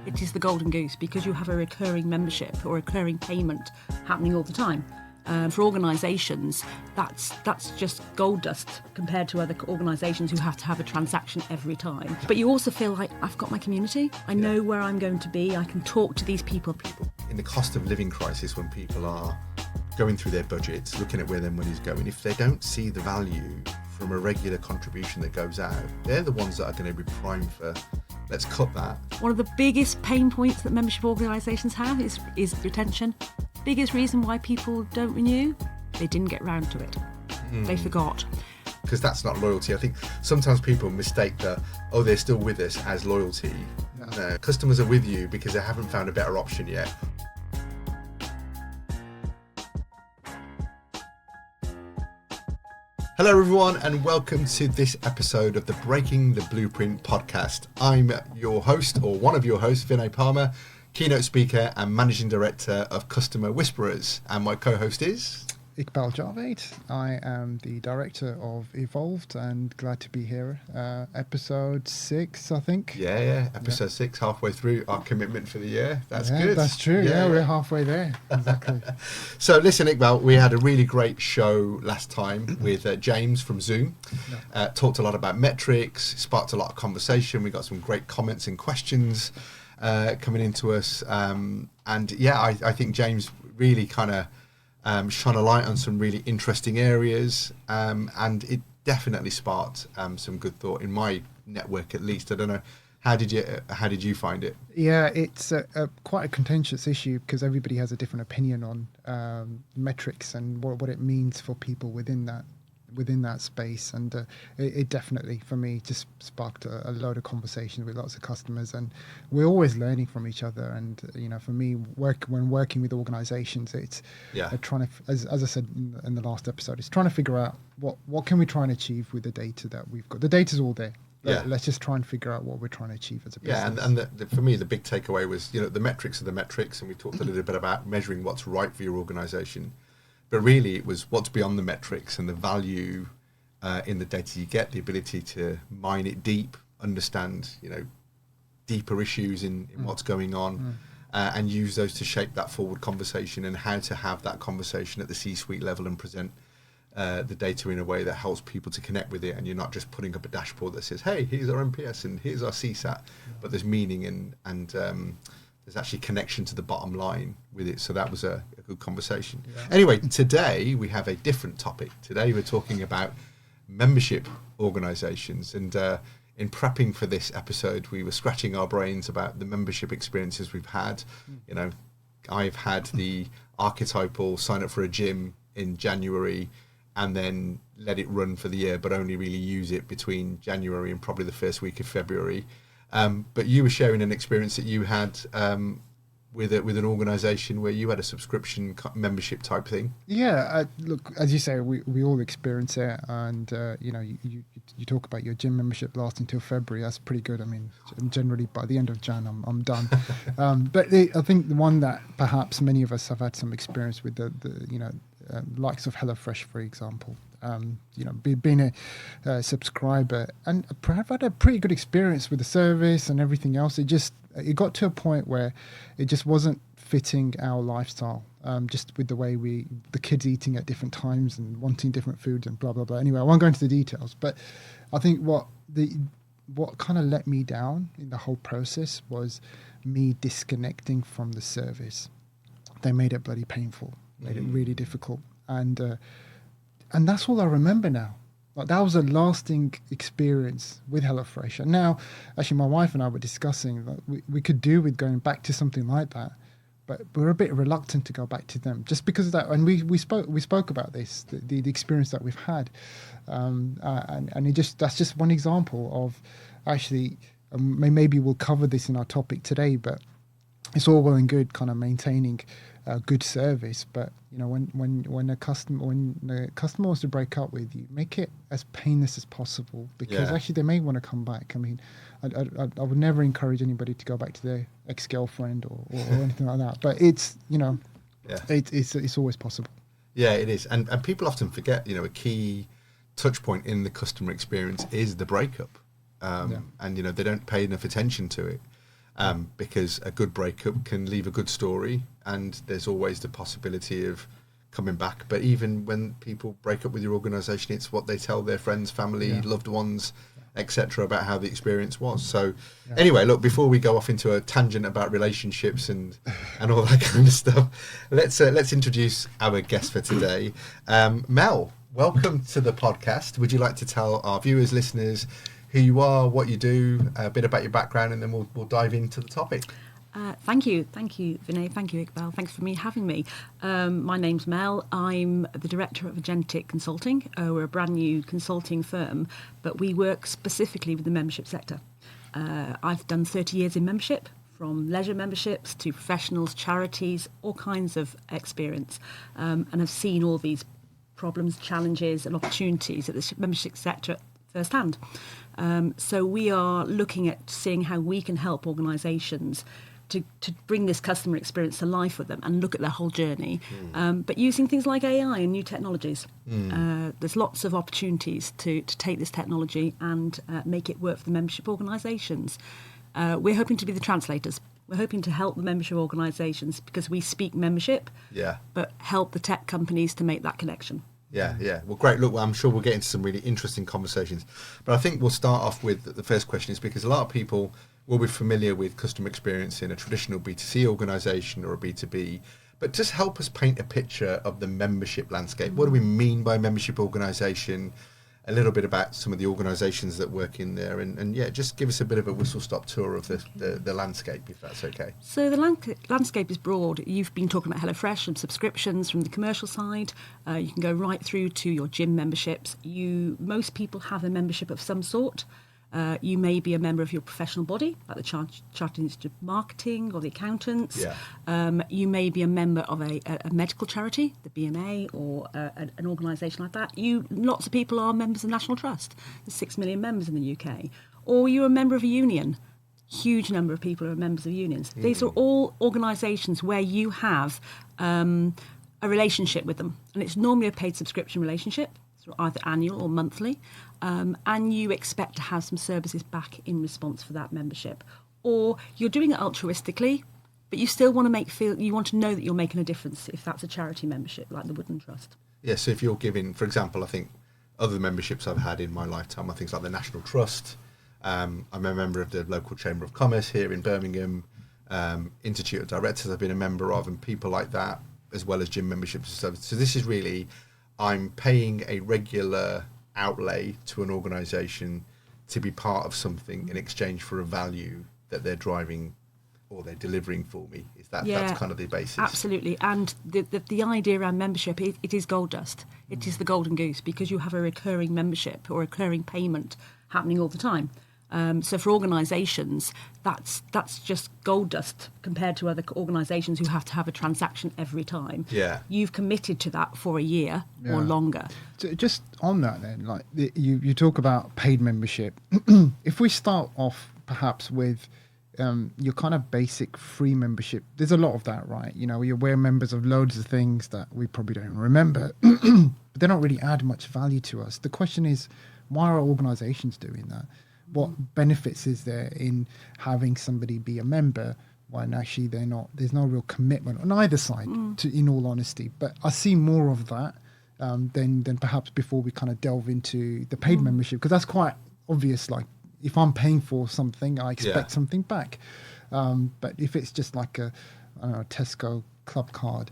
It is the golden goose because you have a recurring membership or recurring payment happening all the time. For organisations, that's just gold dust compared to other organisations who have to have a transaction every time. But you also feel like, I've got my community, I know where I'm going to be, I can talk to these people. In the cost of living crisis, when people are going through their budgets, looking at where their money's going, if they don't see the value from a regular contribution that goes out, they're the ones that are going to be primed for, let's cut that. One of the biggest pain points that membership organisations have is retention. Biggest reason why people don't renew, they didn't get round to it. They forgot. Because that's not loyalty. I think sometimes people mistake that, they're still with us as loyalty. No, customers are with you because they haven't found a better option yet. Hello everyone and welcome to this episode of the Breaking the Blueprint podcast. I'm your host, or one of your hosts, Vinay Palmer, keynote speaker and managing director of Customer Whisperers, and my co-host is Iqbal Javed. I am the director of Evolved and glad to be here. Episode 6, I think. Yeah. Episode 6, halfway through our commitment for the year. That's good. That's true. Yeah, we're halfway there. Exactly. So listen, Iqbal, we had a really great show last time with James from Zoom. Talked a lot about metrics, sparked a lot of conversation. We got some great comments and questions coming into us. I think James really kind of shone a light on some really interesting areas, and it definitely sparked some good thought in my network, at least. I don't know, how did you find it? Yeah, it's quite a contentious issue because everybody has a different opinion on metrics and what it means for people within that space, and it definitely, for me, just sparked a load of conversations with lots of customers, and we're always learning from each other. And for me, when working with organizations, it's trying to, as I said in the last episode, it's trying to figure out what can we try and achieve with the data that we've got. The data's all there. Let's just try and figure out what we're trying to achieve as a business. And for me, the big takeaway was, the metrics are the metrics, and we talked a little bit about measuring what's right for your organization. But really, it was what's beyond the metrics and the value in the data you get, the ability to mine it deep, understand, deeper issues in what's going on, and use those to shape that forward conversation and how to have that conversation at the C-suite level and present the data in a way that helps people to connect with it. And you're not just putting up a dashboard that says, hey, here's our NPS and here's our CSAT, but there's meaning and there's actually connection to the bottom line with it. So that was a good conversation. Anyway, today we have a different topic. Today we're talking about membership organizations, and in prepping for this episode, we were scratching our brains about the membership experiences we've had. I've had the archetypal sign up for a gym in January and then let it run for the year, but only really use it between January and probably the first week of February. But you were sharing an experience that you had with an organisation where you had a subscription membership type thing. Yeah, look, as you say, we all experience it, and you talk about your gym membership lasting till February. That's pretty good. I mean, generally by the end of Jan, I'm done. But I think the one that perhaps many of us have had some experience with the likes of HelloFresh, for example. Being a subscriber, and I've had a pretty good experience with the service and everything else. It got to a point where it just wasn't fitting our lifestyle, just with the way the kids eating at different times and wanting different foods and blah blah blah. Anyway, I won't go into the details, but I think what kind of let me down in the whole process was me disconnecting from the service. They made it bloody painful, made it really difficult, and that's all I remember now. Like, that was a lasting experience with HelloFresh. And now, actually, my wife and I were discussing that we could do with going back to something like that, but we're a bit reluctant to go back to them just because of that. And we spoke about this, the experience that we've had, and that's just one example of, actually, maybe we'll cover this in our topic today, but it's all well and good kind of maintaining good service, but when the customer wants to break up with you, make it as painless as possible, because actually they may want to come back. I mean, I would never encourage anybody to go back to their ex-girlfriend or anything like that, but it's it's always possible. Yeah, it is, and people often forget, a key touch point in the customer experience is the breakup, and they don't pay enough attention to it. because a good breakup can leave a good story, and there's always the possibility of coming back. But even when people break up with your organisation, it's what they tell their friends, family, loved ones, etc., about how the experience was. So anyway, look, before we go off into a tangent about relationships and all that kind of stuff, let's introduce our guest for today. Mel, welcome to the podcast. Would you like to tell our viewers, listeners, who you are, what you do, a bit about your background, and then we'll dive into the topic? Thank you, Vinay. Thank you, Iqbal. Thanks for having me. My name's Mel. I'm the director of Agentic Consulting. We're a brand new consulting firm, but we work specifically with the membership sector. I've done 30 years in membership, from leisure memberships to professionals, charities, all kinds of experience, and have seen all these problems, challenges, and opportunities at the membership sector firsthand. So we are looking at seeing how we can help organisations to bring this customer experience to life with them and look at their whole journey, but using things like AI and new technologies. There's lots of opportunities to take this technology and make it work for the membership organisations. We're hoping to be the translators. We're hoping to help the membership organisations because we speak membership, but help the tech companies to make that connection. Yeah. Well, great. Look, I'm sure we'll get into some really interesting conversations. But I think we'll start off with the first question, is because a lot of people will be familiar with customer experience in a traditional B2C organisation or a B2B. But just help us paint a picture of the membership landscape. What do we mean by membership organisation? A little bit about some of the organisations that work in there, and just give us a bit of a whistle-stop tour of the landscape, if that's okay. So the landscape is broad. You've been talking about HelloFresh and subscriptions from the commercial side. You can go right through to your gym memberships. Most people have a membership of some sort. You may be a member of your professional body, like the Chartered Institute of Marketing or the accountants. You may be a member of a medical charity, the BMA, or an organisation like that. Lots of people are members of National Trust. There's 6 million members in the UK. Or you're a member of a union. Huge number of people are members of unions. These are all organisations where you have a relationship with them. And it's normally a paid subscription relationship, so either annual or monthly. And you expect to have some services back in response for that membership. Or you're doing it altruistically, but you still want to know that you're making a difference if that's a charity membership like the Woodland Trust. Yeah, so if you're giving, for example, I think other memberships I've had in my lifetime are things like the National Trust. I'm a member of the local Chamber of Commerce here in Birmingham. Institute of Directors I've been a member of, and people like that, as well as gym memberships and stuff. So this is really, I'm paying a regular outlay to an organisation to be part of something in exchange for a value that they're driving or they're delivering for me. That's kind of the basis? Absolutely. And the idea around membership, it is gold dust. It is the golden goose, because you have a recurring membership or recurring payment happening all the time. So for organisations, that's just gold dust compared to other organisations who have to have a transaction every time. You've committed to that for a year or longer. So just on that then, like you talk about paid membership. If we start off perhaps with your kind of basic free membership, there's a lot of that, right? We're members of loads of things that we probably don't remember, but they don't really add much value to us. The question is, why are organisations doing that? What benefits is there in having somebody be a member when actually they're not? There's no real commitment on either side, in all honesty. But I see more of that than perhaps before we kind of delve into the paid membership, because that's quite obvious. Like, if I'm paying for something, I expect something back. But if it's just like a Tesco club card,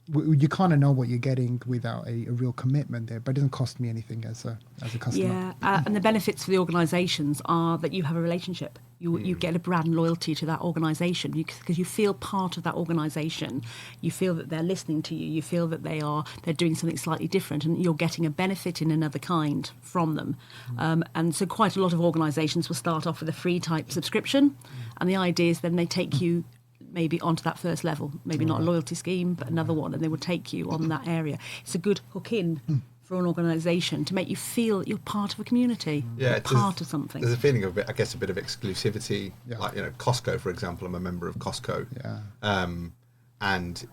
you kind of know what you're getting without a real commitment there, but it doesn't cost me anything as a customer. And the benefits for the organisations are that you have a relationship. You get a brand loyalty to that organisation because you feel part of that organisation. You feel that they're listening to you. You feel that they're doing something slightly different, and you're getting a benefit in another kind from them. And so quite a lot of organisations will start off with a free type subscription, and the idea is then they take you maybe onto that first level, maybe not a loyalty scheme, but another one, and they will take you on that area. It's a good hook in for an organisation to make you feel you're part of a community, part of something. There's a feeling of, a bit of exclusivity. Like, Costco, for example, I'm a member of Costco. And,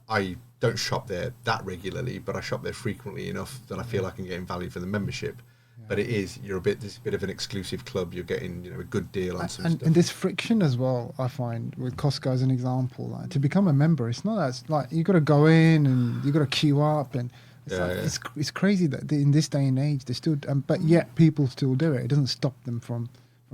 I don't shop there that regularly, but I shop there frequently enough that I feel like I'm getting value for the membership. But it is, there's a bit of an exclusive club. You're getting, a good deal on some stuff. And there's friction as well, I find, with Costco as an example. Like, to become a member, it's not as, like, you got to go in and you got to queue up, and it's crazy that in this day and age they still, but yet people still do it. It doesn't stop them from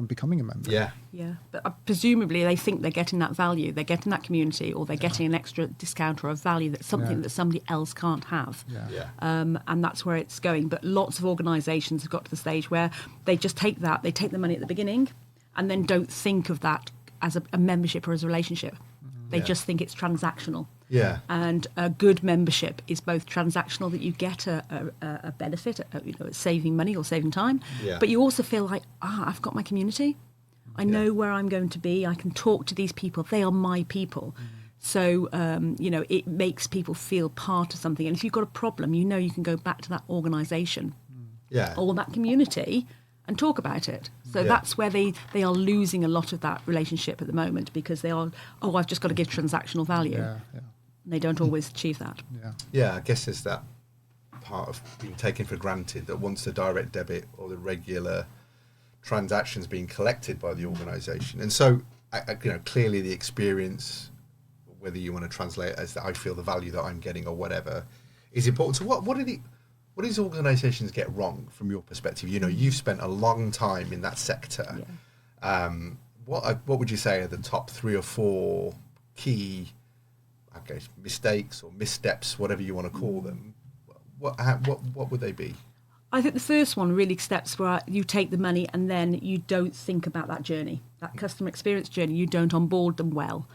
becoming a member. Yeah. But presumably they think they're getting that value, they're getting that community, or they're getting an extra discount or a value that's something that somebody else can't have. And that's where it's going. But lots of organisations have got to the stage where they just take the money at the beginning, and then don't think of that as a membership or as a relationship. They just think it's transactional. Yeah. And a good membership is both transactional, that you get a benefit, it's saving money or saving time, but you also feel like, I've got my community. I know where I'm going to be. I can talk to these people. They are my people. So, it makes people feel part of something. And if you've got a problem, you can go back to that organisation or that community and talk about it. So that's where they are losing a lot of that relationship at the moment, because they are, I've just got to give transactional value. And they don't always achieve that. Yeah, I guess there's that part of being taken for granted, that once the direct debit or the regular transactions being collected by the organisation. And so, clearly the experience, whether you want to translate it as that I feel the value that I'm getting or whatever, is important. So what do these organisations get wrong from your perspective? You've spent a long time in that sector. What would you say are the top 3 or 4 key mistakes or missteps, whatever you want to call them? What would they be? I think the first one really steps where you take the money and then you don't think about that journey, that customer experience journey. You don't onboard them well.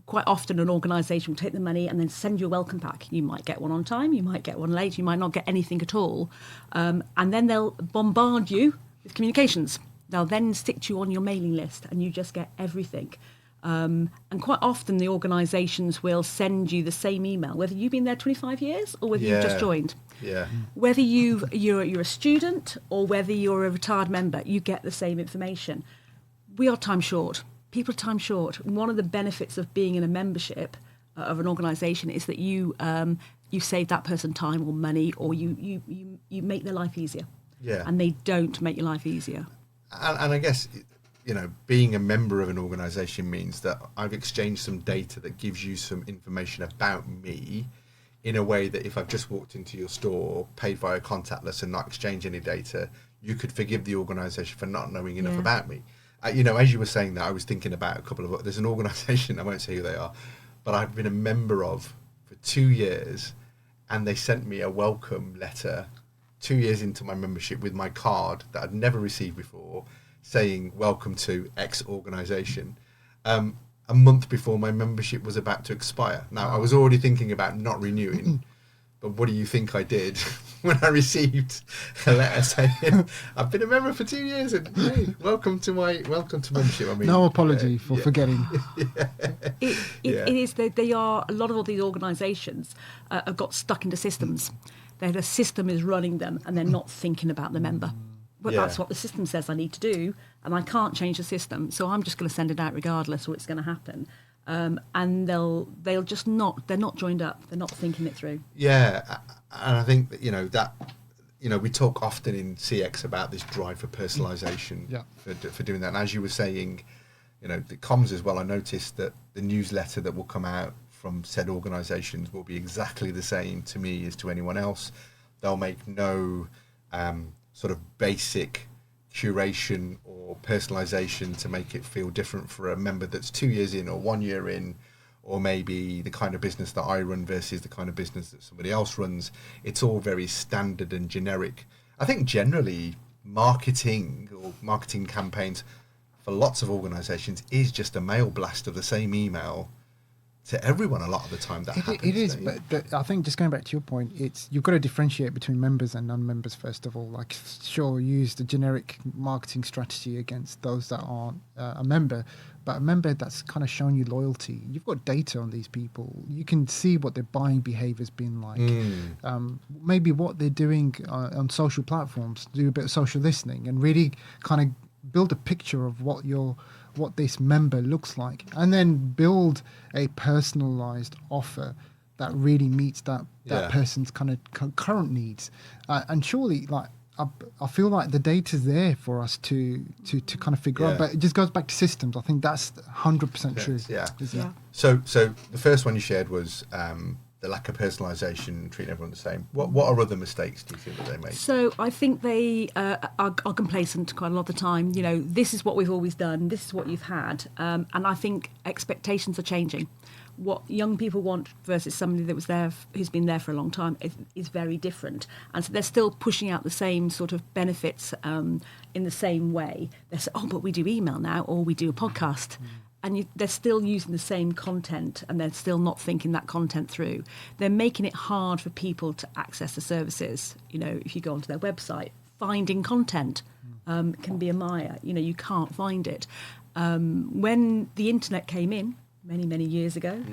Quite often an organisation will take the money and then send you a welcome pack. You might get one on time, you might get one late, you might not get anything at all. And then they'll bombard you with communications. They'll then stick you on your mailing list and you just get everything. And quite often the organisations will send you the same email, whether you've been there 25 years or whether you've just joined. Whether you're a student or whether you're a retired member, you get the same information. We are time short. People are time short. One of the benefits of being in a membership of an organisation is that you save that person time or money, or you make their life easier. And they don't make your life easier. And I guess, being a member of an organisation means that I've exchanged some data that gives you some information about me, in a way that if I've just walked into your store, paid via contactless and not exchanged any data, you could forgive the organisation for not knowing enough about me. As you were saying that, I was thinking about there's an organisation, I won't say who they are, but I've been a member of for 2 years, and they sent me a welcome letter 2 years into my membership with my card that I'd never received before, saying welcome to X organisation, a month before my membership was about to expire. Now, I was already thinking about not renewing, but what do you think I did when I received a letter saying I've been a member for 2 years and hey, welcome to membership? I mean, no apology for forgetting. It is that they are, a lot of all these organisations have got stuck into systems. The system is running them and they're not thinking about the member. But that's what the system says I need to do, and I can't change the system, so I'm just going to send it out regardless, or it's going to happen. And they'll just they're not joined up, they're not thinking it through. Yeah, and I think that we talk often in CX about this drive for personalisation, for doing that. And as you were saying, the comms as well, I noticed that the newsletter that will come out from said organisations will be exactly the same to me as to anyone else. They'll make no sort of basic curation or personalisation to make it feel different for a member that's 2 years in or 1 year in, or maybe the kind of business that I run versus the kind of business that somebody else runs. It's all very standard and generic. I think generally marketing or marketing campaigns for lots of organisations is just a mail blast of the same email to everyone a lot of the time. It is, but I think just going back to your point, you've got to differentiate between members and non-members first of all. Like, sure, use the generic marketing strategy against those that aren't a member, but a member that's kind of shown you loyalty. You've got data on these people. You can see what their buying behaviour's been like. Maybe what they're doing on social platforms. Do a bit of social listening and really kind of build a picture of what this member looks like, and then build a personalized offer that really meets that person's kind of current needs. And surely, like, I feel like the data's there for us to kind of figure out, Yeah. but it just goes back to systems. I think that's 100% true. Yeah. Isn't it? Yeah. So the first one you shared was the lack of personalisation, treating everyone the same. What are other mistakes do you think that they make? So I think they are complacent quite a lot of the time. You know, this is what we've always done. This is what you've had, and I think expectations are changing. What young people want versus somebody that was there, who's been there for a long time, is very different. And so they're still pushing out the same sort of benefits in the same way. They say, oh, but we do email now, or we do a podcast. And they're still using the same content, and they're still not thinking that content through. They're making it hard for people to access the services. You know, if you go onto their website, finding content can be a mire. You know, you can't find it. When the internet came in, many years ago,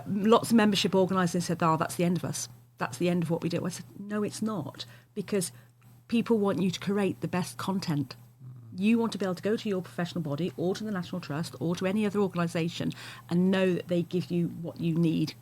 lots of membership organisers said, oh, that's the end of us. That's the end of what we do. I said, no, it's not, because people want you to create the best content. You want to be able to go to your professional body or to the National Trust or to any other organisation and know that they give you what you need,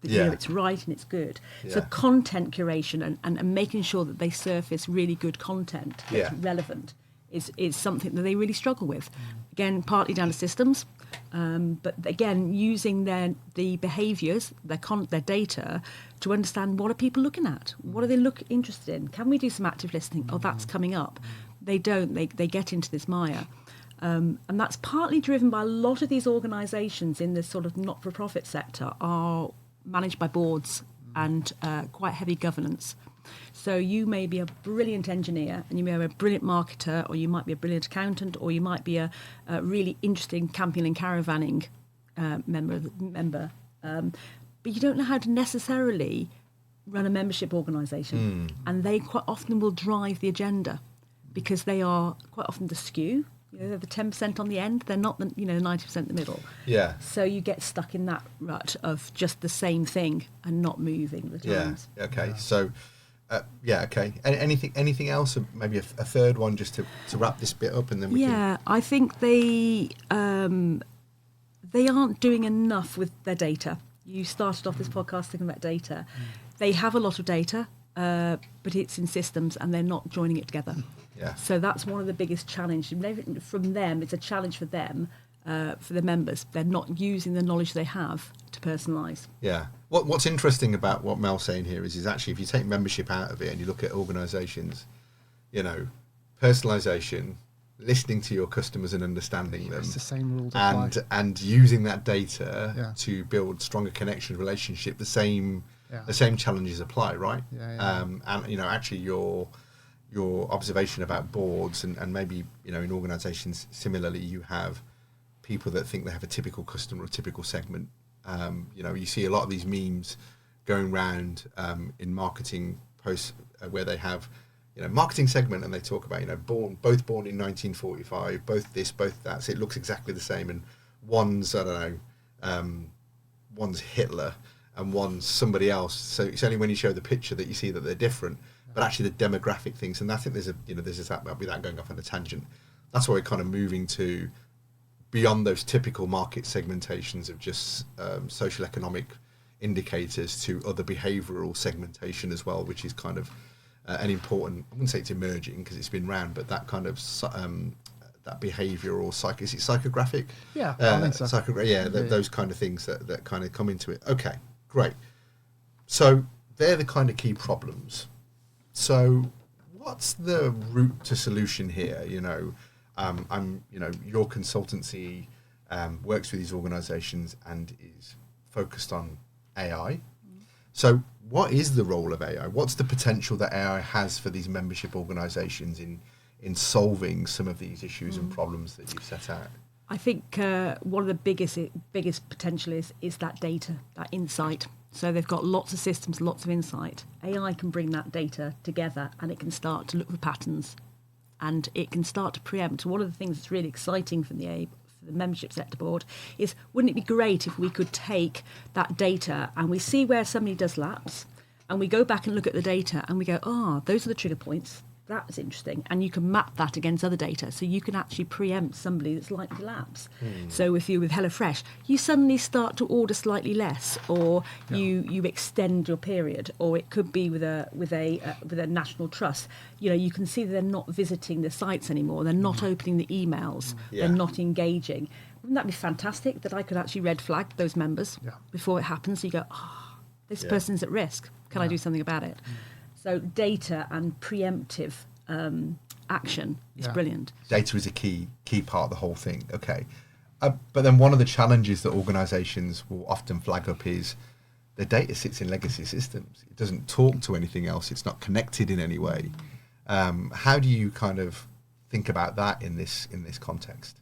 that you know it's right and it's good. So content curation and making sure that they surface really good content that's relevant is something that they really struggle with. Again, partly down to systems, but again, using the behaviours, their data to understand what are people looking at, what are they interested in. Can we do some active listening? Oh, that's coming up. They don't. They get into this mire. And that's partly driven by a lot of these organisations in this sort of not-for-profit sector are managed by boards and quite heavy governance. So you may be a brilliant engineer and you may be a brilliant marketer, or you might be a brilliant accountant, or you might be a really interesting camping and caravanning member. But you don't know how to necessarily run a membership organisation. And they quite often will drive the agenda, because they are quite often the skew. You know, they're the 10% on the end. They're not the 90% in the middle. Yeah. So you get stuck in that rut of just the same thing and not moving the times. Yeah. Okay. So, okay. Anything else? Maybe a third one, just to wrap this bit up, and then we can. Yeah, I think they aren't doing enough with their data. You started off this podcast thinking about data. They have a lot of data, but it's in systems, and they're not joining it together. Yeah. So that's one of the biggest challenges from them. It's a challenge for them, for the members. They're not using the knowledge they have to personalise. Yeah. What's interesting about what Mel's saying here is actually, if you take membership out of it and you look at organisations, you know, personalisation, listening to your customers and understanding them. It's the same rule to apply. And using that data to build stronger connection, relationship. The same challenges apply, right? And you know, actually your observation about boards and maybe, you know, in organisations similarly, you have people that think they have a typical customer or typical segment. You know, you see a lot of these memes going around in marketing posts where they have, you know, marketing segment, and they talk about, you know, both born in 1945, both this, both that. So it looks exactly the same, and one's, I don't know, one's Hitler and one's somebody else. So it's only when you show the picture that you see that they're different. But actually the demographic things, and I think there's that without going off on a tangent. That's why we're kind of moving to beyond those typical market segmentations of just social economic indicators to other behavioural segmentation as well, which is kind of an important. I wouldn't say it's emerging because it's been around, but that kind of that behavioural is it psychographic? Yeah, I think so. Those kind of things that kind of come into it. Okay, great. So they're the kind of key problems. So what's the route to solution here? You know, your consultancy works with these organisations and is focused on AI. So what is the role of AI? What's the potential that AI has for these membership organisations in solving some of these issues and problems that you've set out? I think one of the biggest potential is that data, that insight. So they've got lots of systems, lots of insight. AI can bring that data together, and it can start to look for patterns, and it can start to preempt. One of the things that's really exciting for the membership sector board is, wouldn't it be great if we could take that data and we see where somebody does lapse, and we go back and look at the data and we go, those are the trigger points. that's interesting. And you can map that against other data. So you can actually preempt somebody that's likely to lapse. So if you're with HelloFresh, you suddenly start to order slightly less, or you extend your period, or it could be with a national trust. You can see that they're not visiting the sites anymore. They're not opening the emails. They're not engaging. Wouldn't that be fantastic that I could actually red flag those members before it happens? So you go, this person's at risk. Can I do something about it? So data and preemptive action is brilliant. Data is a key part of the whole thing. Okay. But then one of the challenges that organisations will often flag up is the data sits in legacy systems. It doesn't talk to anything else. It's not connected in any way. How do you kind of think about that in this context?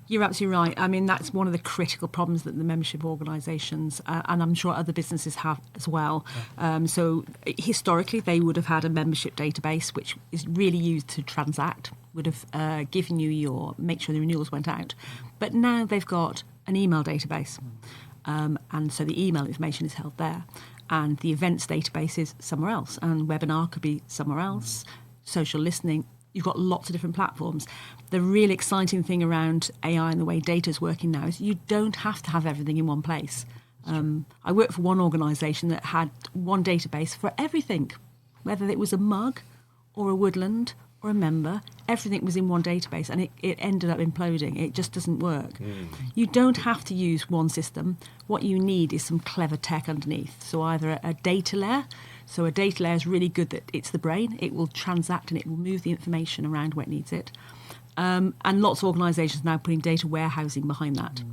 You're absolutely right. I mean, that's one of the critical problems that the membership organisations, and I'm sure other businesses have as well. So historically, they would have had a membership database, which is really used to transact, would have given you make sure the renewals went out. But now they've got an email database. And so the email information is held there. And the events database is somewhere else. And webinar could be somewhere else. Social listening. You've got lots of different platforms. The really exciting thing around AI and the way data is working now is you don't have to have everything in one place. I worked for one organisation that had one database for everything, whether it was a mug or a woodland or a member, everything was in one database, and it ended up imploding. It just doesn't work. You don't have to use one system. What you need is some clever tech underneath. So either a data layer. So a data layer is really good that it's the brain. It will transact and it will move the information around where it needs it. And lots of organisations now putting data warehousing behind that.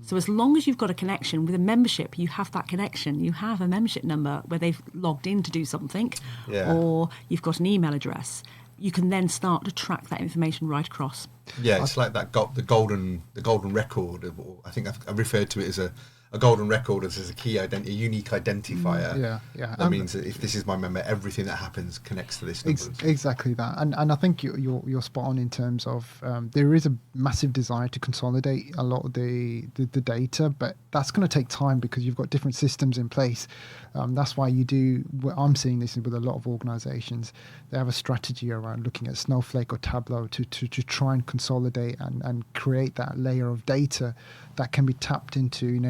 So as long as you've got a connection with a membership, you have that connection. You have a membership number where they've logged in to do something, or you've got an email address. You can then start to track that information right across. Yeah, it's like that the golden record. I think I've referred to it as a golden record as a key a unique identifier. That means that if this is my member, everything that happens connects to this number. Exactly that, and I think you're spot on in terms of there is a massive desire to consolidate a lot of the data, but that's going to take time because you've got different systems in place. That's why I'm seeing this with a lot of organisations. They have a strategy around looking at Snowflake or Tableau to try and consolidate and create that layer of data that can be tapped into in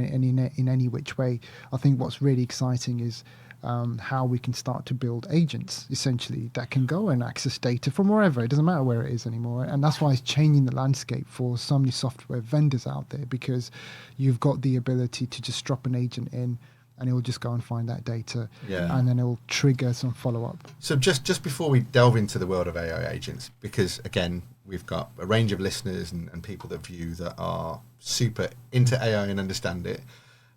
any which way. I think what's really exciting is how we can start to build agents, essentially, that can go and access data from wherever. It doesn't matter where it is anymore. And that's why it's changing the landscape for so many software vendors out there, because you've got the ability to just drop an agent in and it will just go and find that data, and then it will trigger some follow-up. So just before we delve into the world of AI agents, because, again, we've got a range of listeners and people that view that are super into AI and understand it,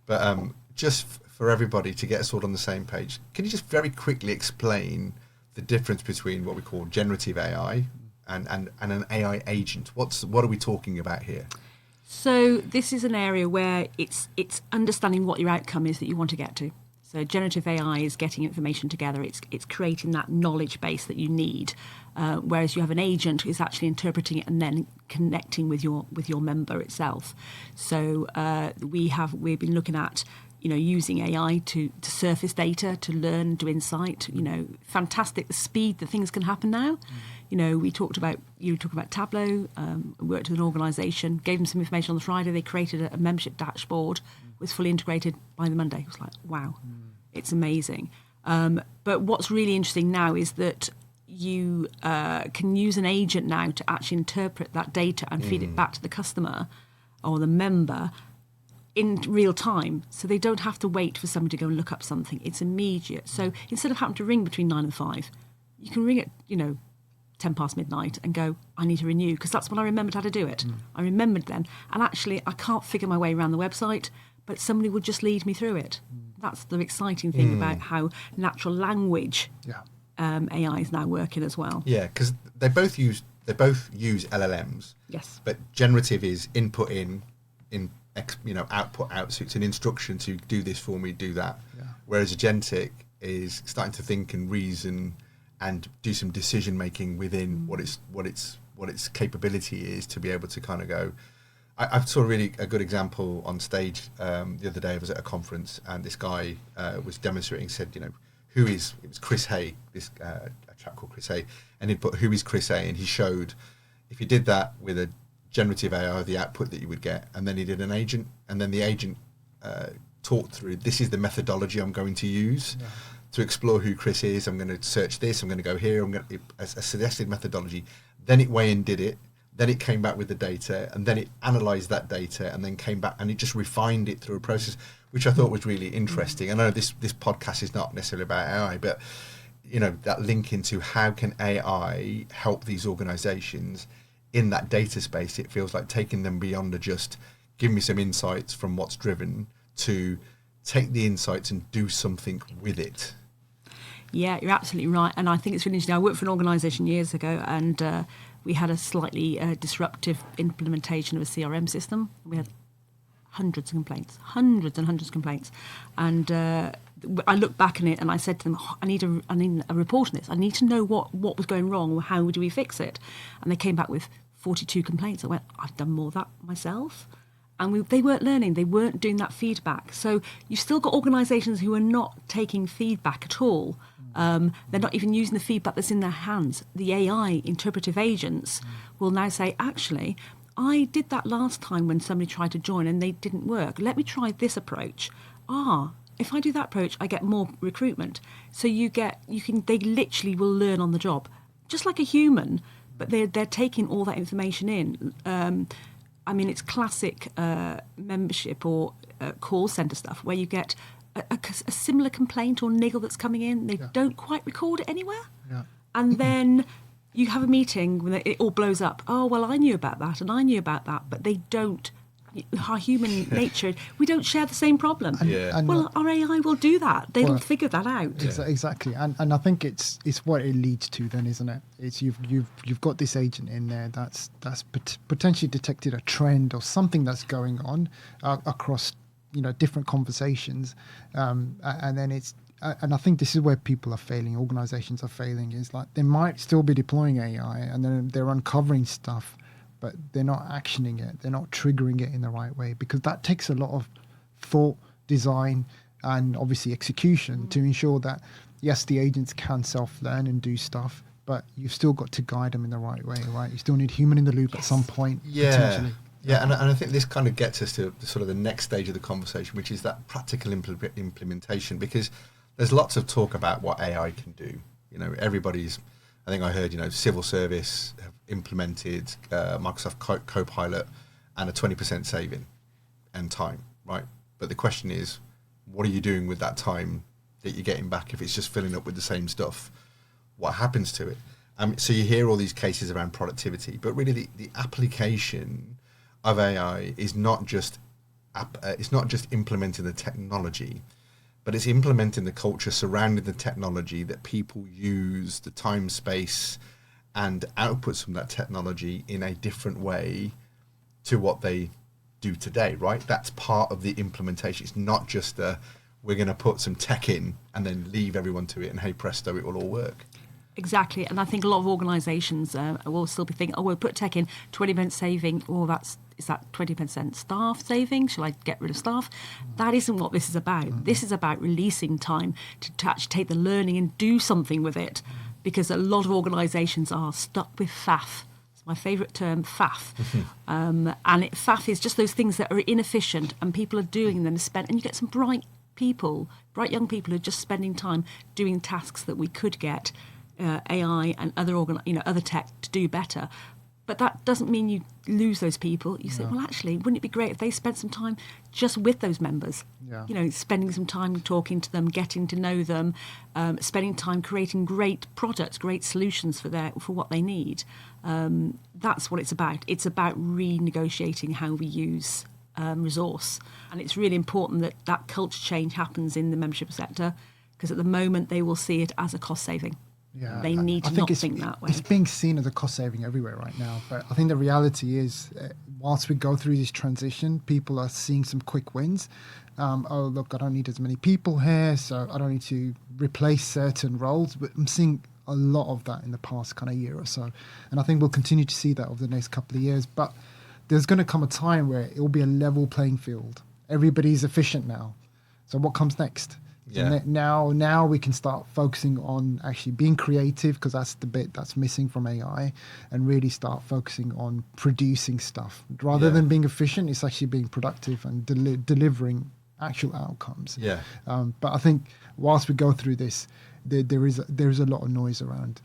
but just for everybody to get us all on the same page, can you just very quickly explain the difference between what we call generative AI and an AI agent? What are we talking about here? So this is an area where it's understanding what your outcome is that you want to get to. So generative AI is getting information together. It's creating that knowledge base that you need, whereas you have an agent who is actually interpreting it and then connecting with your member itself. So we've been looking at using AI to surface data, to learn, do insight. Fantastic the speed that things can happen now. You talked about Tableau. Worked with an organisation, gave them some information on the Friday. They created a membership dashboard, was fully integrated by the Monday. It was like, wow, it's amazing. But what's really interesting now is that you can use an agent now to actually interpret that data and feed it back to the customer or the member in real time, so they don't have to wait for somebody to go and look up something. It's immediate. So instead of having to ring between 9 and 5, you can ring at 10 past midnight and go, I need to renew, because that's when I remembered how to do it. I remembered then, and actually I can't figure my way around the website, but somebody would just lead me through it. That's the exciting thing about how natural language AI is now working as well. Yeah, because they both use LLMs. Yes. But generative is input in output out. So it's an instruction to do this for me, do that. Yeah. Whereas agentic is starting to think and reason and do some decision making within what its capability is to be able to kind of go. I saw really a good example on stage the other day. I was at a conference and this guy was demonstrating, said, it was Chris Hay, this a chap called Chris Hay, and he'd put who is Chris Hay, and he showed if you did that with a generative AI, the output that you would get, and then he did an agent, and then the agent talked through, this is the methodology I'm going to use to explore who Chris is. I'm going to search this, I'm going to go here, I'm going to a suggested methodology. Then it went and did it. Then it came back with the data, and then it analysed that data, and then came back and it just refined it through a process, which I thought was really interesting. I know this podcast is not necessarily about AI, but you know, that link into how can AI help these organisations in that data space. It feels like taking them beyond the just give me some insights from what's driven to take the insights and do something with it. Yeah, you're absolutely right. And I think it's really interesting. I worked for an organisation years ago, and we had a slightly disruptive implementation of a CRM system. We had hundreds and hundreds of complaints. And I looked back on it and I said to them, I need a report on this. I need to know what was going wrong, or how do we fix it? And they came back with 42 complaints. I went, I've done more of that myself. And they weren't learning. They weren't doing that feedback. So you've still got organisations who are not taking feedback at all. They're not even using the feedback that's in their hands. The AI interpretive agents will now say, actually, I did that last time when somebody tried to join and they didn't work. Let me try this approach. If I do that approach, I get more recruitment. So they literally will learn on the job, just like a human, but they're taking all that information in. I mean, it's classic membership or call centre stuff where you get a similar complaint or niggle that's coming in. They don't quite record it anywhere. Yeah. And then you have a meeting when it all blows up. Oh, well, I knew about that and I knew about that, but they don't. Our human nature, we don't share the same problem. And our AI will do that. They'll figure that out. Exactly, and I think it's what it leads to then, isn't it? It's you've got this agent in there that's potentially detected a trend or something that's going on across different conversations, and then it's. And I think this is where people are failing, organizations are failing, is like they might still be deploying AI and then they're uncovering stuff, but they're not actioning it. They're not triggering it in the right way, because that takes a lot of thought, design, and obviously execution to ensure that, yes, the agents can self-learn and do stuff, but you've still got to guide them in the right way, right? You still need human in the loop at some point, potentially. Yeah, and I think this kind of gets us to sort of the next stage of the conversation, which is that practical implementation, because there's lots of talk about what AI can do. I think I heard, civil service have implemented Microsoft Copilot and a 20% saving and time, right? But the question is, what are you doing with that time that you're getting back if it's just filling up with the same stuff? What happens to it? So you hear all these cases around productivity, but really the application of AI is not just implementing the technology, but it's implementing the culture surrounding the technology that people use, the time, space, and outputs from that technology in a different way to what they do today, right? That's part of the implementation. It's not just we're going to put some tech in and then leave everyone to it and hey presto, it will all work. Exactly, and I think a lot of organisations will still be thinking, we'll put tech in, 20% saving, is that 20% staff saving? Shall I get rid of staff? That isn't what this is about. This is about releasing time to actually take the learning and do something with it, because a lot of organisations are stuck with faff. It's my favourite term, faff. Faff is just those things that are inefficient and people are doing them, and you get some bright young people who are just spending time doing tasks that we could get AI and other tech to do better. But that doesn't mean you lose those people. You say, well, actually, wouldn't it be great if they spent some time just with those members? Yeah. Spending some time talking to them, getting to know them, spending time creating great products, great solutions for what they need. That's what it's about. It's about renegotiating how we use resource. And it's really important that culture change happens in the membership sector, because at the moment they will see it as a cost saving. Yeah, they need to not think that way. It's being seen as a cost saving everywhere right now. But I think the reality is, whilst we go through this transition, people are seeing some quick wins. Look, I don't need as many people here, so I don't need to replace certain roles. But I'm seeing a lot of that in the past kind of year or so. And I think we'll continue to see that over the next couple of years. But there's going to come a time where it will be a level playing field. Everybody's efficient now. So what comes next? Yeah. Now we can start focusing on actually being creative, because that's the bit that's missing from AI, and really start focusing on producing stuff rather Yeah. than being efficient. It's actually being productive and delivering actual outcomes. Yeah. But I think whilst we go through this, there is a lot of noise around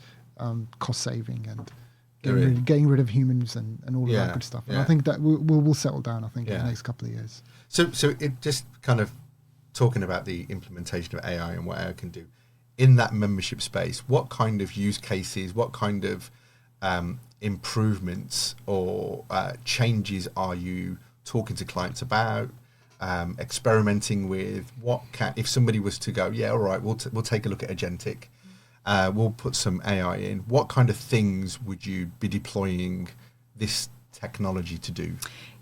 cost saving and getting rid of humans and all of Yeah, that good stuff. And yeah. I think that we'll settle down, I think, in Yeah. the next couple of years. So it just kind of talking about the implementation of AI and what AI can do in that membership space. What kind of use cases, what kind of improvements or changes are you talking to clients about, experimenting with? If somebody was to go, yeah, all right, we'll take a look at agentic, we'll put some AI in. What kind of things would you be deploying this technology to do?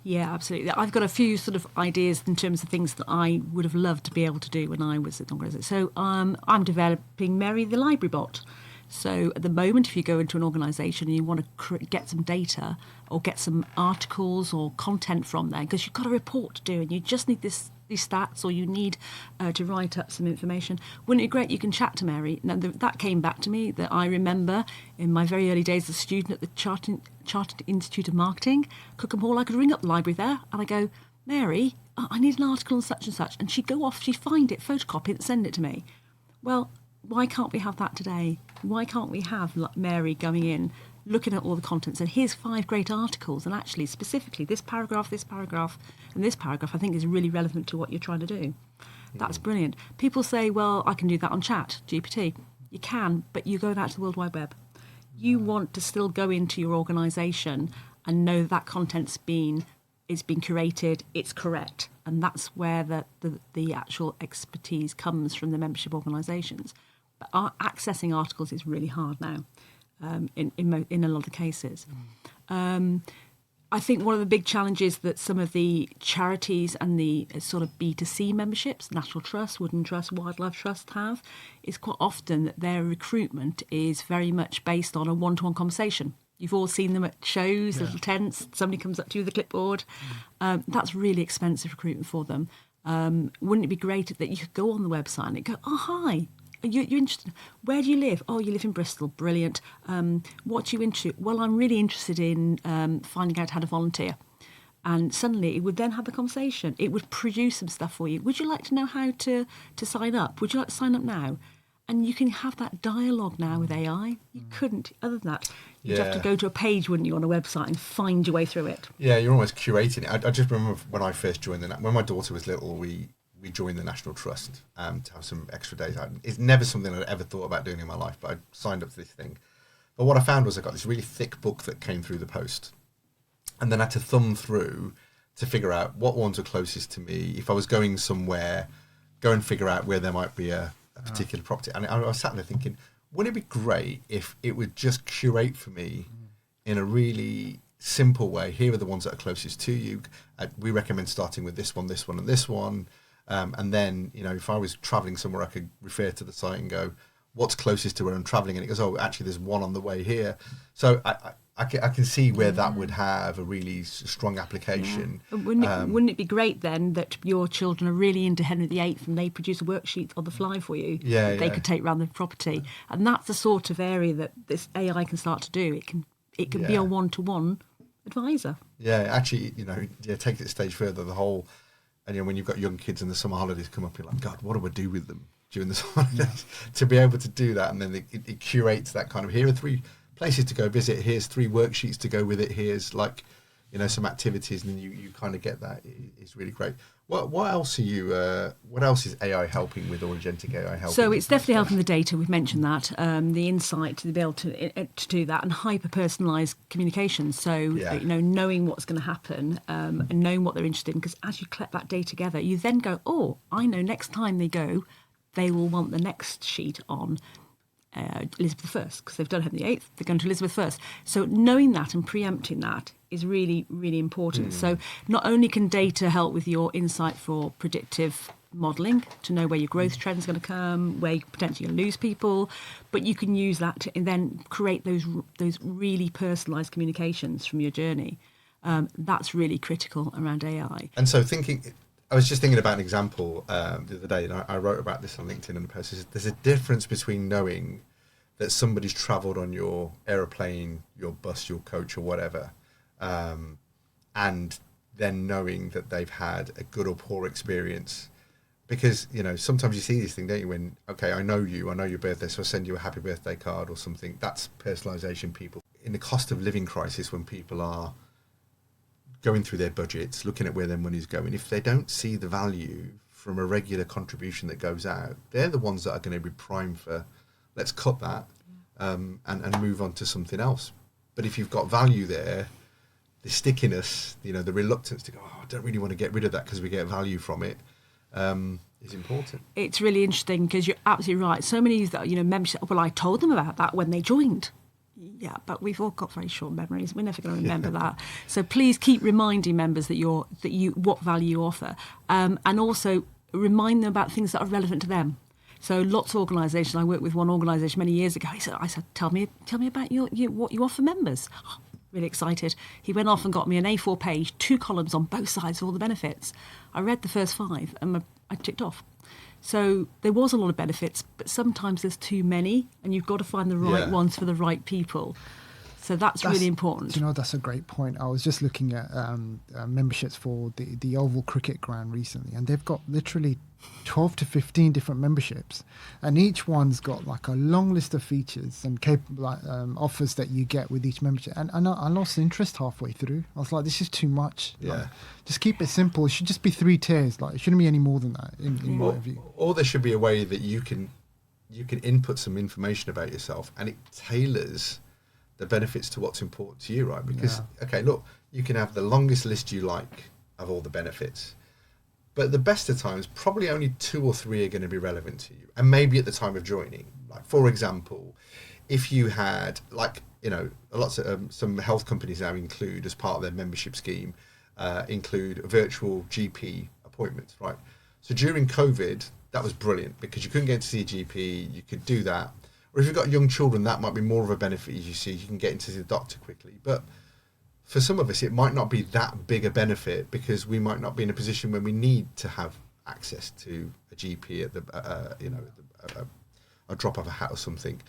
Yeah, absolutely. I've got a few sort of ideas in terms of things that I would have loved to be able to do when I was at an organisation. So I'm developing Mary the Library Bot. So at the moment, if you go into an organisation and you want to get some data or get some articles or content from there, because you've got a report to do and you just need these stats, or you need to write up some information, wouldn't it be great? You can chat to Mary. Now, that came back to me that I remember in my very early days as a student at the Chartered Institute of Marketing, Cookham Hall. I could ring up the library there and I go, Mary, I need an article on such and such. And she'd go off, she'd find it, photocopy it, and send it to me. Well, why can't we have that today? Why can't we have Mary going in, looking at all the contents, and here's 5 great articles, and actually specifically this paragraph, and this paragraph I think is really relevant to what you're trying to do. That's brilliant. People say, well, I can do that on chat, GPT. You can, but you go out to the World Wide Web. You want to still go into your organisation and know that content's been curated, it's correct. And that's where the actual expertise comes from the membership organisations. But accessing articles is really hard now, in a lot of cases. I think one of the big challenges that some of the charities and the sort of B2C memberships, National Trust, Wooden Trust, Wildlife Trust have, is quite often that their recruitment is very much based on a one-to-one conversation. You've all seen them at shows, little tents, somebody comes up to you with a clipboard. That's really expensive recruitment for them. Wouldn't it be great that you could go on the website and go, oh, hi, you're interested. Where do you live? Oh, you live in Bristol. Brilliant. What are you into? Well, I'm really interested in finding out how to volunteer. And suddenly it would then have the conversation. It would produce some stuff for you. Would you like to know how to sign up? Would you like to sign up now? And you can have that dialogue now with AI. You couldn't, other than that. You'd have to go to a page, wouldn't you, on a website and find your way through it. Yeah, you're almost curating it. I just remember when I first joined when my daughter was little, we joined the National Trust to have some extra days out. It's never something I'd ever thought about doing in my life, but I signed up for this thing. But what I found was I got this really thick book that came through the post, and then I had to thumb through to figure out what ones are closest to me. If I was going somewhere, go and figure out where there might be a particular property. And I was sat there thinking, wouldn't it be great if it would just curate for me in a really simple way? Here are the ones that are closest to you. We recommend starting with this one, and this one. And then, if I was traveling somewhere, I could refer to the site and go, what's closest to where I'm traveling? And it goes, oh, actually, there's one on the way here. So I can see where that would have a really strong application. Yeah. Wouldn't it be great then that your children are really into Henry VIII and they produce a worksheet on the fly for you that they could take around the property? And that's the sort of area that this AI can start to do. It can be a one-to-one advisor. Yeah, actually, take it a stage further. The whole, and when you've got young kids and the summer holidays come up, you're like, God, what do I do with them during the summer holidays? To be able to do that, and then it curates that kind of, here are 3 places to go visit, here's 3 worksheets to go with it, here's some activities, and then you kind of get that. It's really great. What else what else is AI helping with, or agentic AI helping? So it's definitely helping the data. We've mentioned that, the insight to be able to do that, and hyper-personalised communication. So knowing what's going to happen and knowing what they're interested in, because as you collect that data together, you then go, oh, I know next time they go, they will want the next sheet on Elizabeth I, because they've done Henry VIII, they're going to Elizabeth I. So knowing that and preempting that is really, really important. So not only can data help with your insight for predictive modelling, to know where your growth trend is going to come, where you're potentially going to lose people, but you can use that to then create those really personalised communications from your journey. That's really critical around AI. And so thinking, I was just thinking about an example the other day, and I wrote about this on LinkedIn and posted. There's a difference between knowing that somebody's travelled on your aeroplane, your bus, your coach, or whatever, and then knowing that they've had a good or poor experience. Because, you know, sometimes you see this thing, don't you, when, okay, I know your birthday, so I'll send you a happy birthday card or something. That's personalisation, people. In the cost of living crisis, when people are going through their budgets, looking at where their money's going, if they don't see the value from a regular contribution that goes out, they're the ones that are going to be primed for, let's cut that and move on to something else. But if you've got value there, the stickiness, you know, the reluctance to go, oh, I don't really want to get rid of that because we get value from it, is important. It's really interesting because you're absolutely right. So many, you know, members, well, I told them about that when they joined. Yeah, but we've all got very short memories. We're never going to remember that. So please keep reminding members that what value you offer, and also remind them about things that are relevant to them. So lots of organisations. I worked with one organisation many years ago. I said, tell me about what you offer members. Oh, really excited. He went off and got me an A4 page, 2 columns on both sides of all the benefits. I read the first 5 and I ticked off. So there was a lot of benefits, but sometimes there's too many, and you've got to find the right ones for the right people. So that's really important. You know, that's a great point. I was just looking at memberships for the Oval Cricket Ground recently, and they've got literally 12 to 15 different memberships, and each one's got like a long list of features and offers that you get with each membership. And I lost interest halfway through. I was like, this is too much. Yeah. Like, just keep it simple. It should just be 3 tiers. Like, it shouldn't be any more than that, in my view. Or there should be a way that you can input some information about yourself, and it tailors the benefits to what's important to you, right? Because, okay, look, you can have the longest list you like of all the benefits, but at the best of times, probably only 2 or 3 are going to be relevant to you, and maybe at the time of joining. Like, for example, if you had, like, you know, lots of some health companies now include, as part of their membership scheme, include virtual GP appointments, right? So during COVID, that was brilliant because you couldn't get to see a GP, you could do that. Or if you've got young children, that might be more of a benefit. As you see, you can get into the doctor quickly. But for some of us, it might not be that big a benefit because we might not be in a position when we need to have access to a GP at a drop of a hat or something.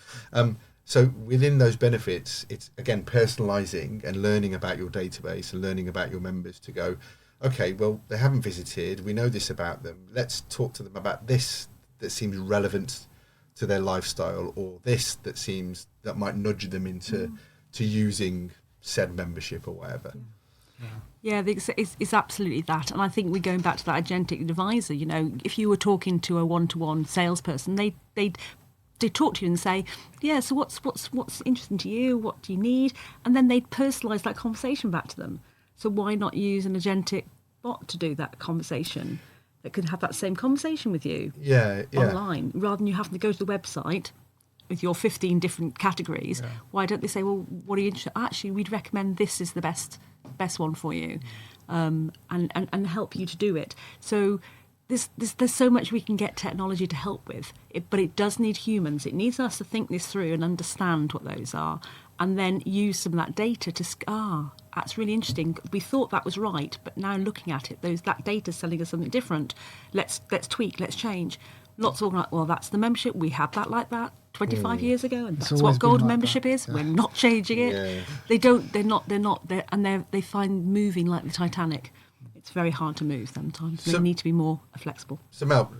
So within those benefits, it's, again, personalising and learning about your database and learning about your members to go, okay, well, they haven't visited. We know this about them. Let's talk to them about this that seems relevant to their lifestyle, or this that might nudge them into using said membership or whatever. Yeah, it's absolutely that. And I think we're going back to that agentic advisor. You know, if you were talking to a one-to-one salesperson, they'd talk to you and say, yeah, so what's interesting to you? What do you need? And then they'd personalise that conversation back to them. So why not use an agentic bot to do that conversation that could have that same conversation with you online, rather than you having to go to the website with your 15 different categories? Yeah. Why don't they say, well, what are you interested in? Actually, we'd recommend this is the best one for you, and help you to do it. So there's so much we can get technology to help with, but it does need humans. It needs us to think this through and understand what those are, and then use some of that data to, that's really interesting. We thought that was right, but now looking at it, that data's telling us something different. Let's tweak, let's change. Lots of well, that's the membership. We had that like that 25 years ago, and that's what gold membership is. Yeah. We're not changing it. Yeah. They find moving like the Titanic. It's very hard to move sometimes. They need to be more flexible. So Mel,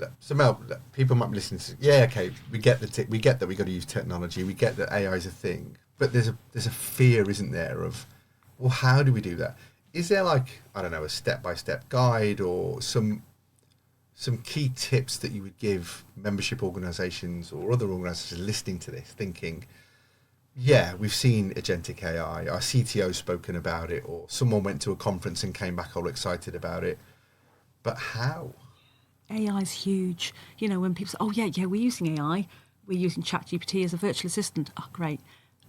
people might be listening to, okay, we get that we've got to use technology. We get that AI is a thing, but there's a fear, isn't there, of, well, how do we do that? Is there, like, I don't know, a step-by-step guide or some key tips that you would give membership organisations or other organisations listening to this, thinking, yeah, we've seen agentic AI, our CTO's spoken about it, or someone went to a conference and came back all excited about it, but how? AI is huge. You know, when people say, oh, yeah, we're using AI, we're using ChatGPT as a virtual assistant. Oh, great.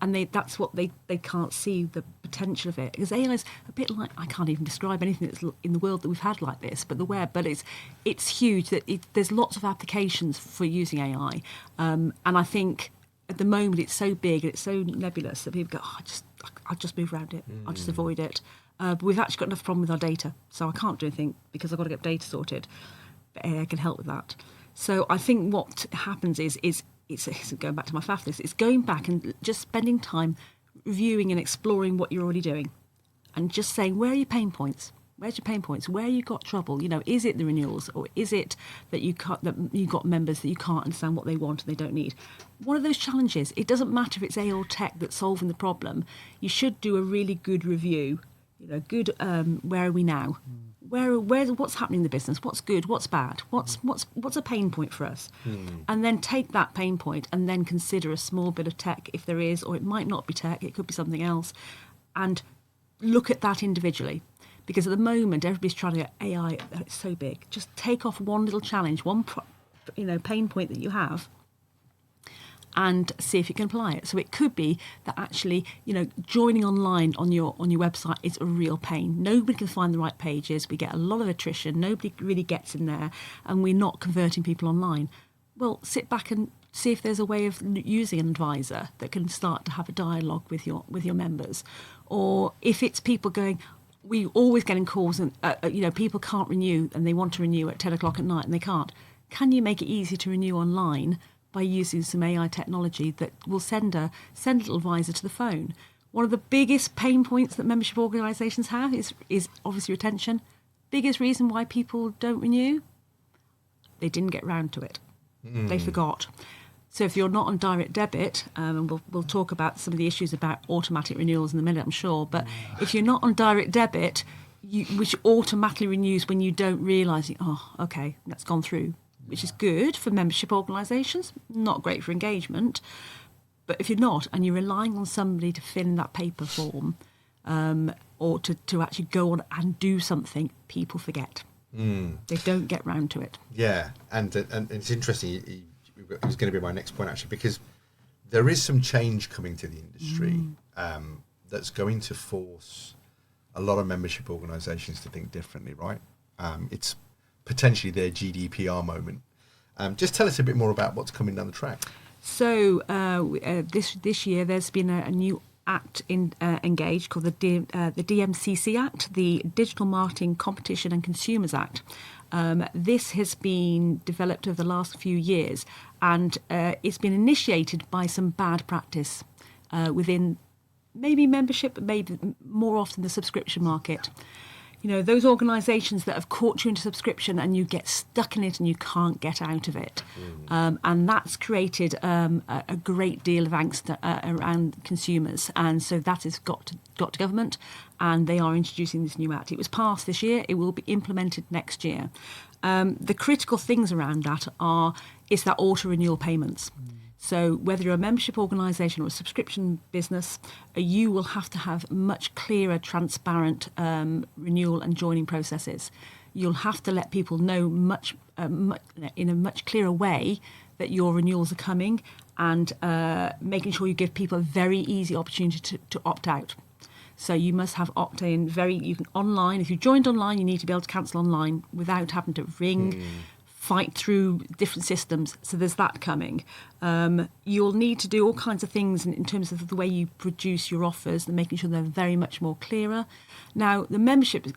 And that's what they can't see the potential of it. Because AI is a bit like, I can't even describe anything that's in the world that we've had like this, but the web. But it's huge. There's lots of applications for using AI. And I think at the moment it's so big and it's so nebulous that people go, I'll just move around it. I'll just avoid it. But we've actually got enough problem with our data, so I can't do anything because I've got to get data sorted. But AI can help with that. So I think what happens is it's going back to my faff list. It's going back and just spending time reviewing and exploring what you're already doing, and just saying, where are your pain points? Where's your pain points? Where you got trouble? Is it the renewals, or is it that you got members that you can't understand what they want and they don't need? One of those challenges. It doesn't matter if it's AI or tech that's solving the problem. You should do a really good review. Where are we now? What's happening in the business? What's good? What's bad? What's a pain point for us? And then take that pain point and then consider a small bit of tech if there is, or it might not be tech. It could be something else, and look at that individually. Because at the moment, everybody's trying to get AI. It's so big. Just take off one little challenge, one pain point that you have, and see if you can apply it. So it could be that actually, joining online on your website is a real pain. Nobody can find the right pages. We get a lot of attrition. Nobody really gets in there, and we're not converting people online. Well, sit back and see if there's a way of using an advisor that can start to have a dialogue with your members, or if it's people going. We're always getting calls, and people can't renew, and they want to renew at 10 o'clock at night, and they can't. Can you make it easy to renew online by using some AI technology that will send a little advisor to the phone? One of the biggest pain points that membership organisations have is obviously retention. Biggest reason why people don't renew, they didn't get round to it. They forgot. So if you're not on direct debit, and we'll talk about some of the issues about automatic renewals in a minute, I'm sure, but if you're not on direct debit, which automatically renews when you don't realise, okay, that's gone through, which is good for membership organisations, not great for engagement. But if you're not, and you're relying on somebody to fill in that paper form, or to actually go on and do something, people forget. They don't get round to it. Yeah, and it's interesting. It was going to be my next point, actually, because there is some change coming to the industry that's going to force a lot of membership organisations to think differently, right? It's potentially their GDPR moment. Just tell us a bit more about what's coming down the track. So this year there's been a new act engaged called the DMCC Act, the Digital Marketing Competition and Consumers Act. This has been developed over the last few years, and it's been initiated by some bad practice within maybe membership, but maybe more often the subscription market. Those organisations that have caught you into subscription and you get stuck in it and you can't get out of it. And that's created a great deal of angst around consumers. And so that has got to government, and they are introducing this new act. It was passed this year. It will be implemented next year. The critical things around that is that auto-renewal payments. So whether you're a membership organisation or a subscription business, you will have to have much clearer, transparent renewal and joining processes. You'll have to let people know in a much clearer way that your renewals are coming, and making sure you give people a very easy opportunity to opt out. So you must have opt-in you can online. If you joined online, you need to be able to cancel online without having to ring, fight through different systems. So there's that coming. You'll need to do all kinds of things in terms of the way you produce your offers and making sure they're very much more clearer. Now, the membership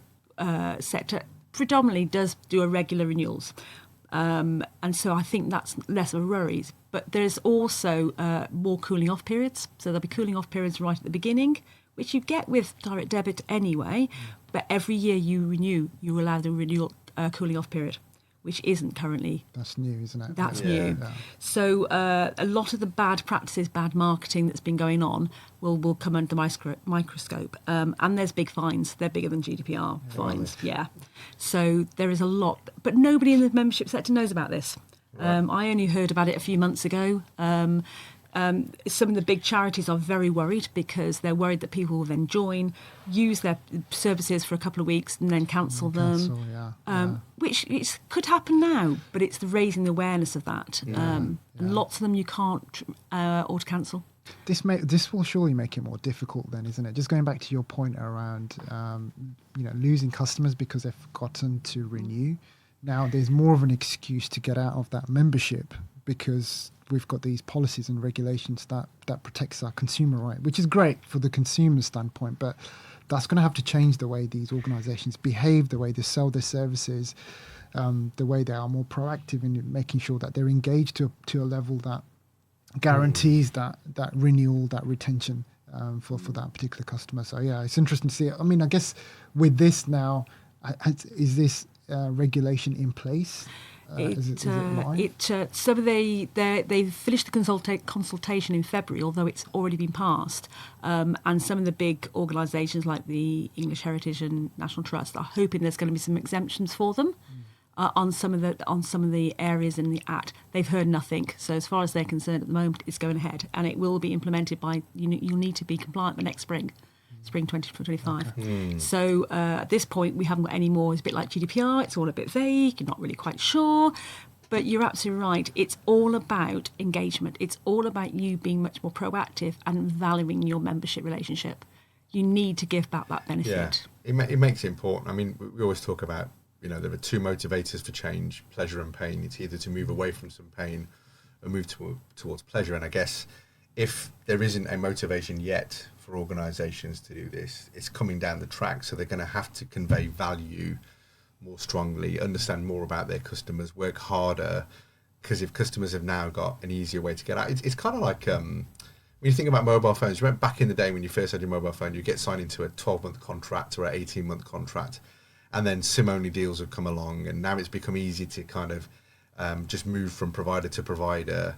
sector predominantly does do irregular renewals. And so I think that's less of a worry. But there's also more cooling off periods. So there'll be cooling off periods right at the beginning, which you get with direct debit anyway. But every year you renew, you allow the renewal cooling off period, which isn't currently. That's new, isn't it? That's new. Yeah. So a lot of the bad practices, bad marketing that's been going on will come under the microscope. And there's big fines. They're bigger than GDPR fines. Yeah. So there is a lot. But nobody in the membership sector knows about this. Right. I only heard about it a few months ago. Some of the big charities are very worried because they're worried that people will then join, use their services for a couple of weeks and then cancel them, which could happen now, but it's the raising the awareness of that. Lots of them you can't auto-cancel. This will surely make it more difficult then, isn't it? Just going back to your point around losing customers because they've forgotten to renew. Now there's more of an excuse to get out of that membership because we've got these policies and regulations that protects our consumer right, which is great for the consumer standpoint, but that's going to have to change the way these organizations behave, the way they sell their services, the way they are more proactive in making sure that they're engaged to a level that guarantees that renewal, that retention for that particular customer. So yeah, it's interesting to see. I mean, I guess with this now, is this regulation in place? Is it live? So they finished the consultation in February, although it's already been passed. And some of the big organisations like the English Heritage and National Trust are hoping there's going to be some exemptions for them on some of the areas in the Act. They've heard nothing, so as far as they're concerned at the moment, it's going ahead, and it will be implemented by you'll need to be compliant the next spring 2025. Okay. So at this point, we haven't got any more. It's a bit like GDPR. It's all a bit vague. You're not really quite sure. But you're absolutely right. It's all about engagement. It's all about you being much more proactive and valuing your membership relationship. You need to give back that benefit. Yeah, it makes it important. I mean, we always talk about, there are two motivators for change, pleasure and pain. It's either to move away from some pain or move towards pleasure. And I guess if there isn't a motivation yet for organisations to do this, it's coming down the track. So they're going to have to convey value more strongly, understand more about their customers, work harder. Because if customers have now got an easier way to get out, it's kind of like when you think about mobile phones. You remember back in the day when you first had your mobile phone, you get signed into a 12-month contract or an 18-month contract, and then SIM-only deals have come along, and now it's become easy to kind of just move from provider to provider.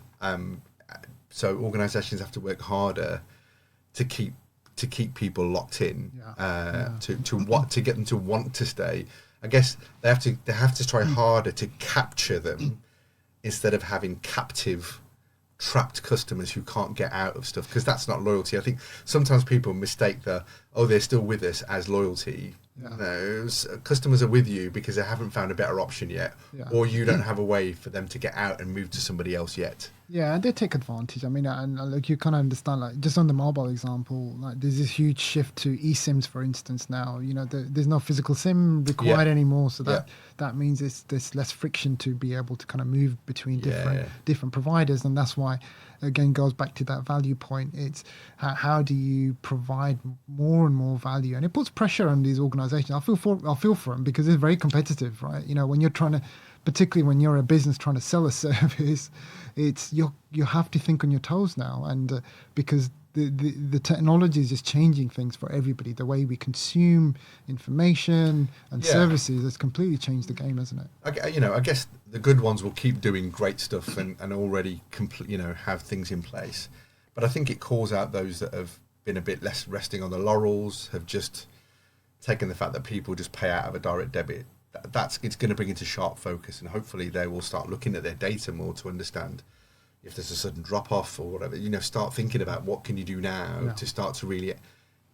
So organisations have to work harder to keep people locked in, to get them to want to stay. I guess they have to try harder to capture them instead of having captive, trapped customers who can't get out of stuff, because that's not loyalty. I think sometimes people mistake they're still with us as loyalty. Yeah. No, customers are with you because they haven't found a better option yet, or you don't have a way for them to get out and move to somebody else yet. Yeah, and they take advantage. I mean, and look, you kind of understand, like, just on the mobile example, like, there's this huge shift to eSIMs, for instance. Now, there's no physical SIM required anymore, so that means there's less friction to be able to kind of move between different providers, and that's why, again, goes back to that value point. It's how do you provide more and more value, and it puts pressure on these organizations. I feel for them because it's very competitive, right? When you're trying to, particularly when you're a business trying to sell a service, it's you have to think on your toes now, and because the technology is just changing things for everybody. The way we consume information and services has completely changed the game, hasn't it? I guess the good ones will keep doing great stuff and already have things in place. But I think it calls out those that have been a bit less resting on the laurels, have just taken the fact that people just pay out of a direct debit. It's going to bring into sharp focus, and hopefully they will start looking at their data more to understand if there's a sudden drop off or whatever. Start thinking about what can you do now to start to really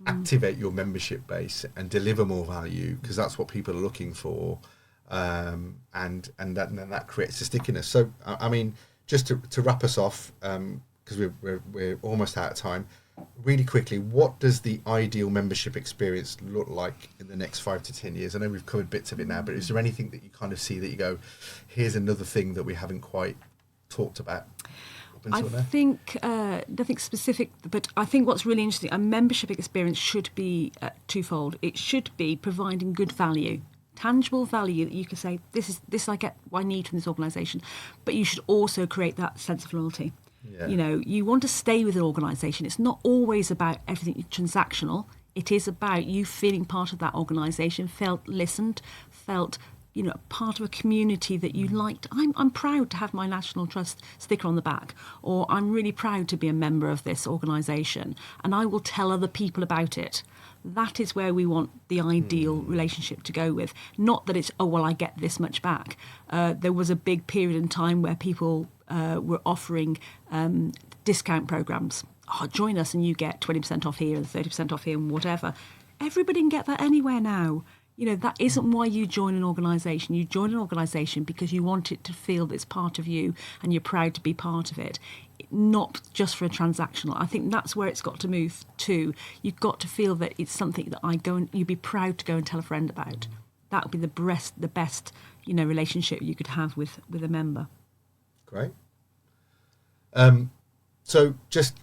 activate your membership base and deliver more value, because that's what people are looking for, and that creates a stickiness. So I mean, just to wrap us off, because we're almost out of time. Really quickly, what does the ideal membership experience look like in the next 5 to 10 years? I know we've covered bits of it now, but is there anything that you kind of see that you go, here's another thing that we haven't quite talked about? I think nothing specific, but I think what's really interesting, a membership experience should be twofold. It should be providing good value, tangible value that you can say, this I get what I need from this organisation, but you should also create that sense of loyalty. Yeah. You want to stay with an organisation. It's not always about everything transactional. It is about you feeling part of that organisation, felt listened, felt part of a community that you liked. I'm proud to have my National Trust sticker on the back, or I'm really proud to be a member of this organisation, and I will tell other people about it. That is where we want the ideal relationship to go with. Not that it's, I get this much back. There was a big period in time where people were offering discount programs. Join us and you get 20% off here and 30% off here and whatever. Everybody can get that anywhere now. That isn't why you join an organisation. You join an organisation because you want it to feel that it's part of you and you're proud to be part of it, not just for a transactional. I think that's where it's got to move to. You've got to feel that it's something that you'd be proud to go and tell a friend about. That would be the best relationship you could have with a member. Great. So just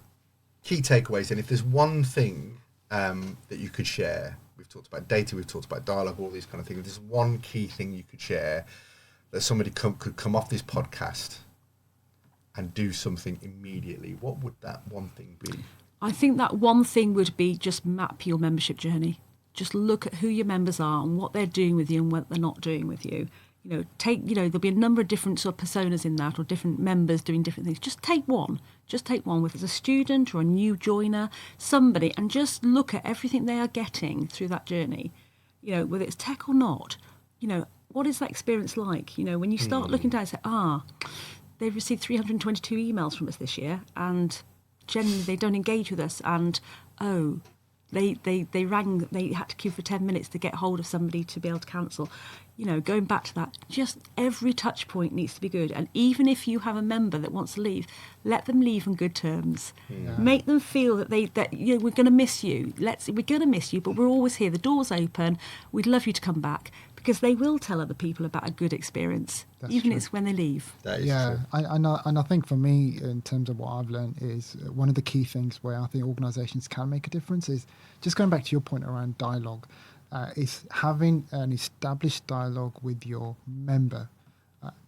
key takeaways. And if there's one thing that you could share, we've talked about data, we've talked about dialogue, all these kind of things. If there's one key thing you could share that somebody could come off this podcast and do something immediately, what would that one thing be? I think that one thing would be just map your membership journey. Just look at who your members are and what they're doing with you and what they're not doing with you. There'll be a number of different sort of personas in that, or different members doing different things. Just take one, whether it's a student or a new joiner, somebody, and just look at everything they are getting through that journey. Whether it's tech or not, what is that experience like? When you start looking down and say, they've received 322 emails from us this year, and generally they don't engage with us, and they rang, they had to queue for 10 minutes to get hold of somebody to be able to cancel. Going back to that, just every touch point needs to be good. And even if you have a member that wants to leave, let them leave on good terms. Yeah. Make them feel that we're going to miss you. We're going to miss you, but we're always here. The door's open. We'd love you to come back, because they will tell other people about a good experience, even if it's when they leave. That is true. And I think for me, in terms of what I've learned, is one of the key things where I think organisations can make a difference is just going back to your point around dialogue. Is having an established dialogue with your member.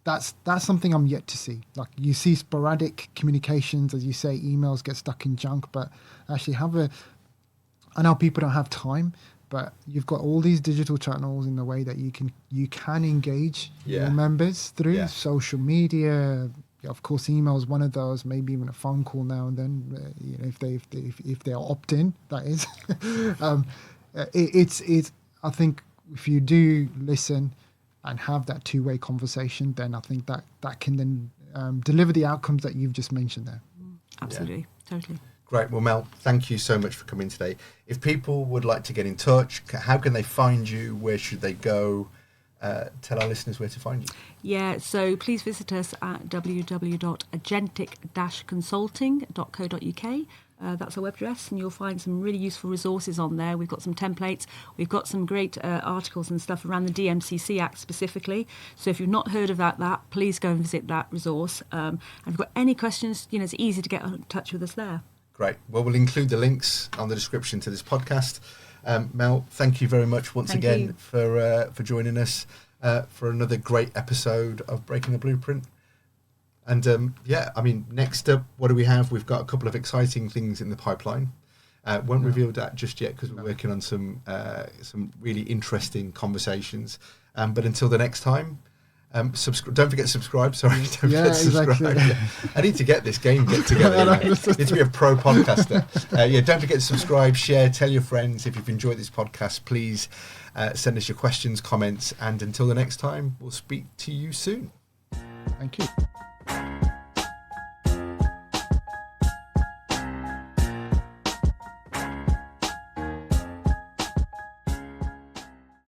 That's something I'm yet to see. Like, you see sporadic communications, as you say, emails get stuck in junk, but actually I know people don't have time, but you've got all these digital channels in the way that you can engage your members through social media. Of course, email is one of those. Maybe even a phone call now and then, if they opt in, that is. I think if you do listen and have that two-way conversation, then I think that can then deliver the outcomes that you've just mentioned there. Absolutely, totally. Great. Well, Mel, thank you so much for coming today. If people would like to get in touch, how can they find you? Where should they go? Tell our listeners where to find you. Yeah, so please visit us at www.agentic-consulting.co.uk. That's our web address, and you'll find some really useful resources on there. We've got some templates. We've got some great articles and stuff around the DMCC Act specifically. So if you've not heard of that, please go and visit that resource. And if you've got any questions, it's easy to get in touch with us there. Great. Well, we'll include the links on the description to this podcast. Mel, thank you very much once again for joining us for another great episode of Breaking the Blueprint. And next up, what do we have? We've got a couple of exciting things in the pipeline. Won't reveal that just yet, because we're working on some really interesting conversations. But until the next time, don't forget to subscribe. Sorry, don't forget to subscribe. Exactly. I need to get this game together. Need to be a pro podcaster. Don't forget to subscribe, share, tell your friends. If you've enjoyed this podcast, please send us your questions, comments, and until the next time, we'll speak to you soon. Thank you.